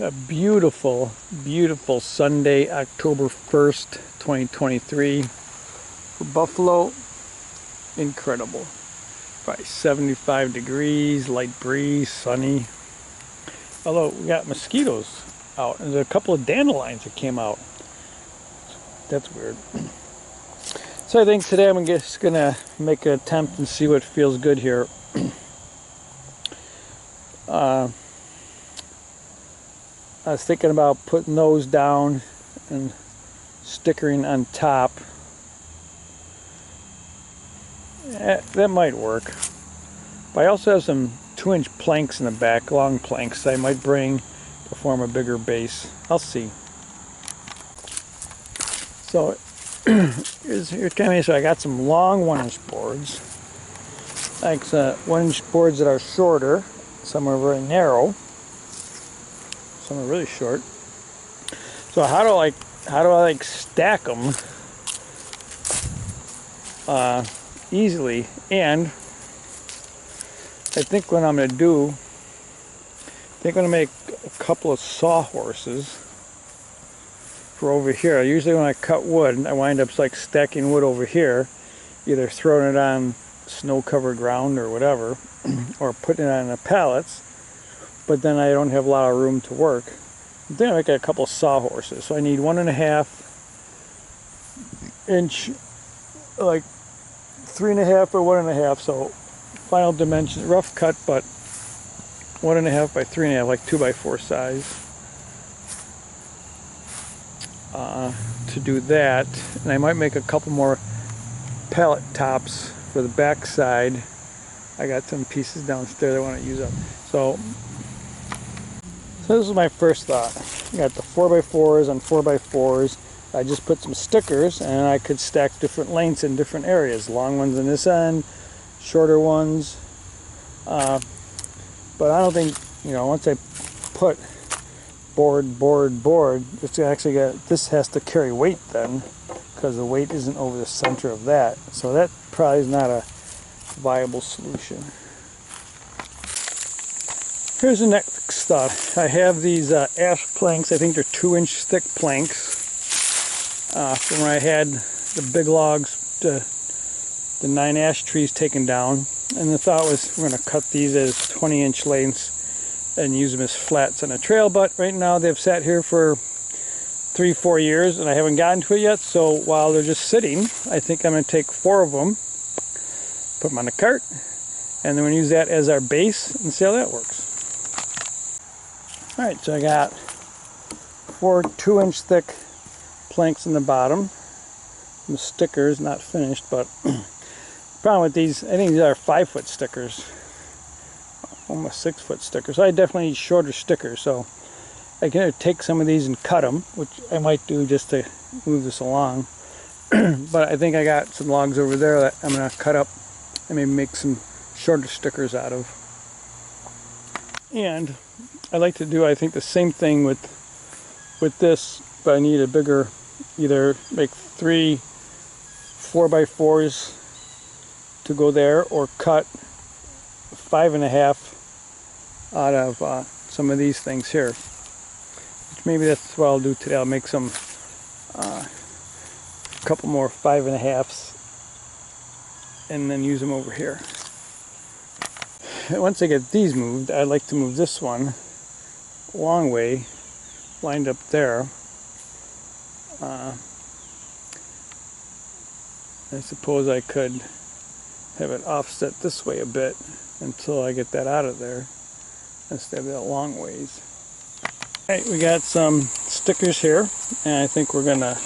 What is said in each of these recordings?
A beautiful, beautiful Sunday, October 1st, 2023. For Buffalo, incredible. Probably 75 degrees, light breeze, sunny. Although we got mosquitoes out, and there's a couple of dandelions that came out. That's weird. So I think today I'm just gonna make an attempt and see what feels good here. I was thinking about putting those down and stickering on top. That might work. But I also have some 2-inch planks in the back, long planks that I might bring to form a bigger base. I'll see. So here's so I got some long 1-inch boards. Like 1-inch boards that are shorter. Some are very narrow. Some are really short. So how do I stack them easily? And I think what I'm going to do, I'm going to make a couple of sawhorses for over here. Usually when I cut wood, I wind up like stacking wood over here, either throwing it on snow-covered ground or whatever, or putting it on the pallets. But then I don't have a lot of room to work. Then I make a couple of sawhorses. So I need 1.5 inch, like 3.5 or 1.5. So final dimensions, rough cut, but 1.5 by 3.5, like 2x4 size. To do that, and I might make a couple more pallet tops for the back side. I got some pieces downstairs I want to use up. So this is my first thought. I got the 4x4s on 4x4s. I just put some stickers and I could stack different lengths in different areas. Long ones on this end, shorter ones. But I don't think, once I put board, it's actually this has to carry weight then, because the weight isn't over the center of that. So that probably is not a viable solution. Here's the next thought. I have these ash planks. I think they're 2-inch thick planks from when I had the big logs, the 9 ash trees taken down. And the thought was we're going to cut these as 20-inch lengths and use them as flats on a trail. But right now they've sat here for 3-4 years and I haven't gotten to it yet. So while they're just sitting, I think I'm going to take 4 of them, put them on a cart, and then we're going to use that as our base and see how that works. Alright, so I got 4 2-inch thick planks in the bottom. The stickers, not finished, but problem with these, I think these are 5-foot stickers. Almost 6-foot stickers. So I definitely need shorter stickers, so I can take some of these and cut them, which I might do just to move this along. But I think I got some logs over there that I'm going to cut up and maybe make some shorter stickers out of. And I like to do, I think, the same thing with this, but I need a bigger, either make 3 4x4s to go there, or cut 5.5 out of some of these things here. Which maybe that's what I'll do today. I'll make some couple more 5.5s and then use them over here. Once I get these moved, I'd like to move this one a long way, lined up there. I suppose I could have it offset this way a bit until I get that out of there, instead of that long ways. Alright, we got some stickers here, and I think we're gonna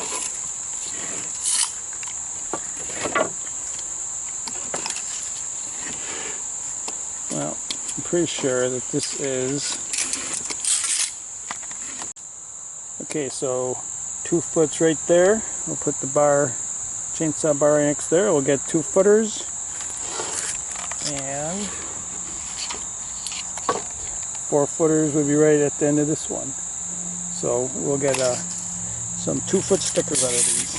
I'm pretty sure that this is, okay, so 2 foots right there. We'll put the chainsaw bar right next there. We'll get 2 footers, and 4 footers would be right at the end of this one. So we'll get some 2-foot stickers out of these.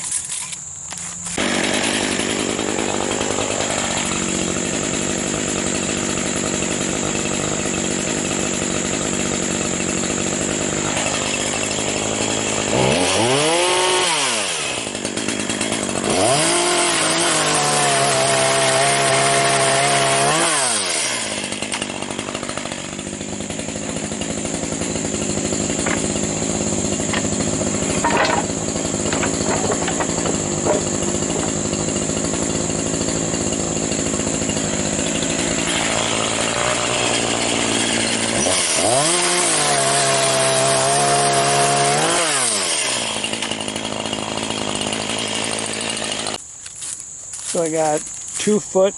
So I got 2-foot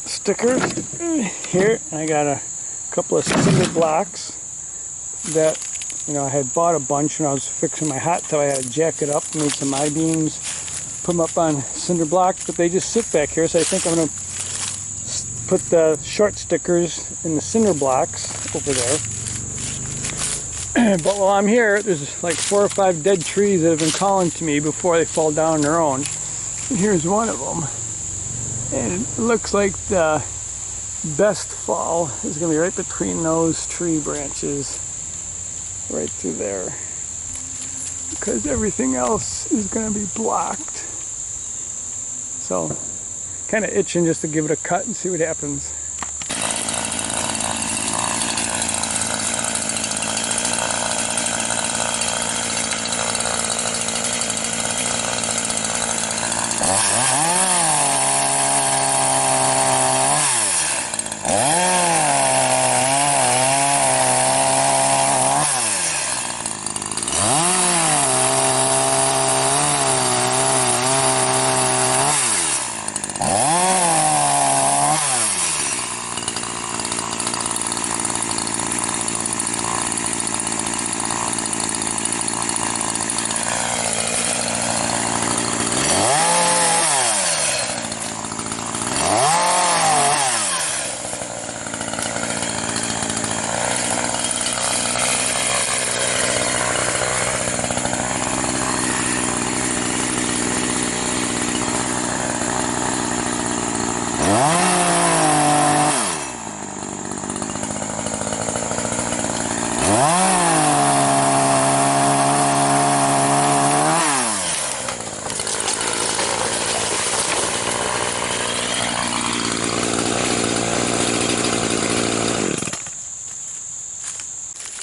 stickers here, and I got a couple of cinder blocks that, you know, I had bought a bunch when I was fixing my hot tub. I had to jack it up, made some I-beams, put them up on cinder blocks, but they just sit back here. So I think I'm going to put the short stickers in the cinder blocks over there. But while I'm here, there's like 4 or 5 dead trees that have been calling to me before they fall down on their own. And here's one of them. And it looks like the best fall is going to be right between those tree branches, right through there, because everything else is going to be blocked. So, kind of itching just to give it a cut and see what happens.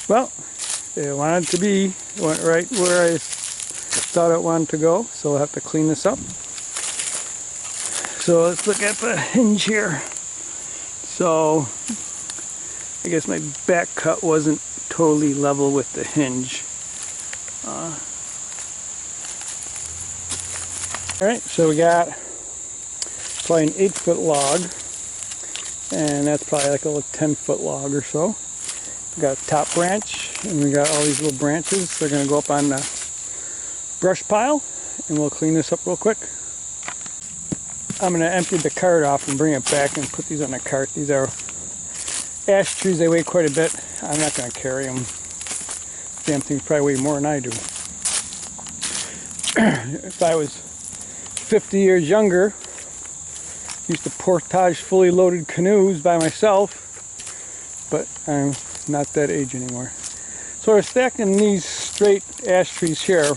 Well, it wanted to be, it went right where I thought it wanted to go, so I'll have to clean this up. So let's look at the hinge here. So I guess my back cut wasn't totally level with the hinge. Alright, so we got probably an 8-foot log, and that's probably like a little 10-foot log or so. We got a top branch, and we got all these little branches. They're going to go up on the brush pile, and we'll clean this up real quick. I'm going to empty the cart off and bring it back and put these on the cart. These are ash trees. They weigh quite a bit. I'm not going to carry them. Damn things probably weigh more than I do. If I was 50 years younger, used to portage fully loaded canoes by myself, but I'm not that age anymore. So we're stacking these straight ash trees here.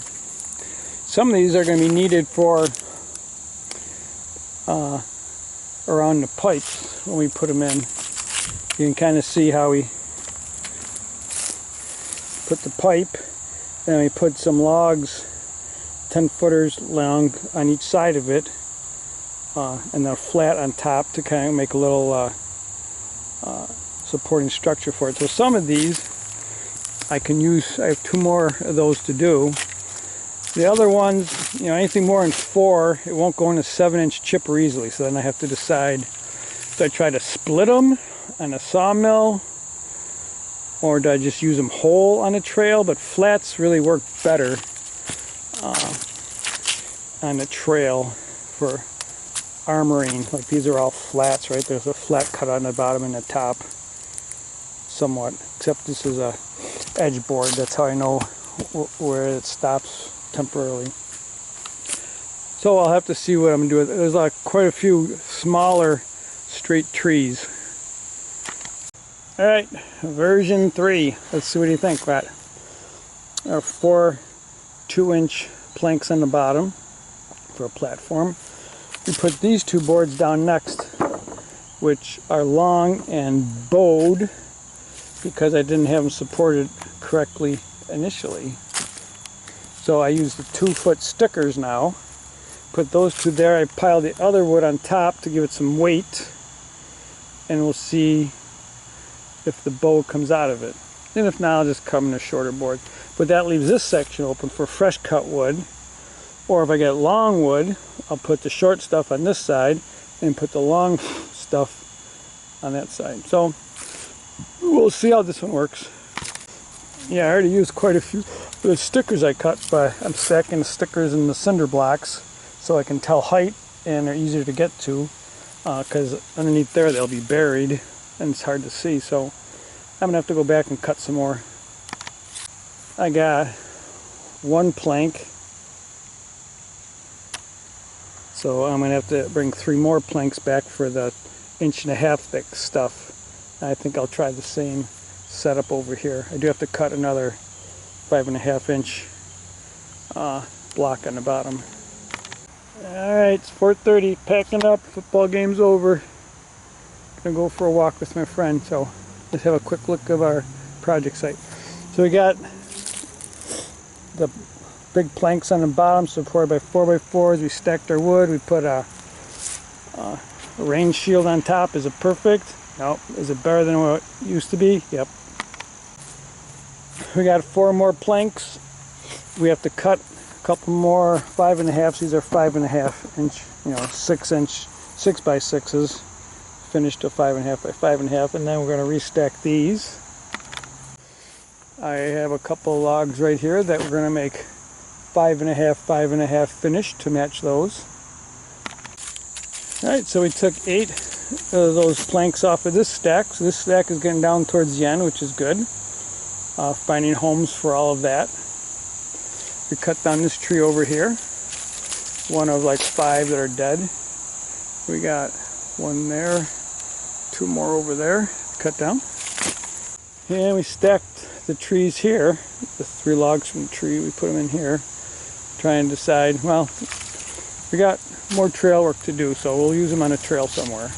Some of these are going to be needed for around the pipes when we put them in. You can kind of see how we put the pipe, and we put some logs 10-footers long on each side of it, and they're flat on top to kind of make a little supporting structure for it. So some of these I can use. I have 2 more of those to do. The other ones, you know, anything more than 4, it won't go in a 7-inch chipper easily. So then I have to decide, do I try to split them on a sawmill, or do I just use them whole on a trail? But flats really work better on the trail for armoring. Like these are all flats, right? There's a flat cut on the bottom and the top, somewhat. Except this is a edge board. That's how I know where it stops temporarily. So I'll have to see what I'm doing. There's quite a few smaller straight trees. Alright, version 3. Let's see what you think, Pat. There are 4 2-inch planks on the bottom for a platform. We put these 2 boards down next, which are long and bowed because I didn't have them supported correctly initially. So I used the 2-foot stickers now. Put those 2 there. I piled the other wood on top to give it some weight, and we'll see if the bow comes out of it. And if not, I'll just come in a shorter board. But that leaves this section open for fresh cut wood. Or if I get long wood, I'll put the short stuff on this side and put the long stuff on that side. So we'll see how this one works. Yeah, I already used quite a few of the stickers I cut, but I'm stacking the stickers in the cinder blocks so I can tell height and they're easier to get to, because underneath there they'll be buried and it's hard to see. So I'm gonna have to go back and cut some more. I got one plank, so I'm gonna have to bring 3 more planks back for the 1.5 inch thick stuff. I think I'll try the same setup over here. I do have to cut another 5.5 inch block on the bottom. Alright, it's 4:30, packing up, football game's over. Gonna go for a walk with my friend, so let's have a quick look of our project site. So we got the big planks on the bottom, so 4x4s. We stacked our wood. We put a rain shield on top. Is it perfect? No. Is it better than what it used to be? Yep. We got 4 more planks. We have to cut a couple more 5.5s. These are 5.5 inch, 6x6s. Finished to 5.5 by 5.5, and then we're going to restack these. I have a couple logs right here that we're going to make 5.5 finished to match those. Alright, so we took 8 of those planks off of this stack. So this stack is getting down towards the end, which is good. Finding homes for all of that. We cut down this tree over here. One of like 5 that are dead. We got one there, 2 more over there, cut down. And we stacked the trees here, the 3 logs from the tree, we put them in here. Try and decide, well, we got more trail work to do, so we'll use them on a trail somewhere.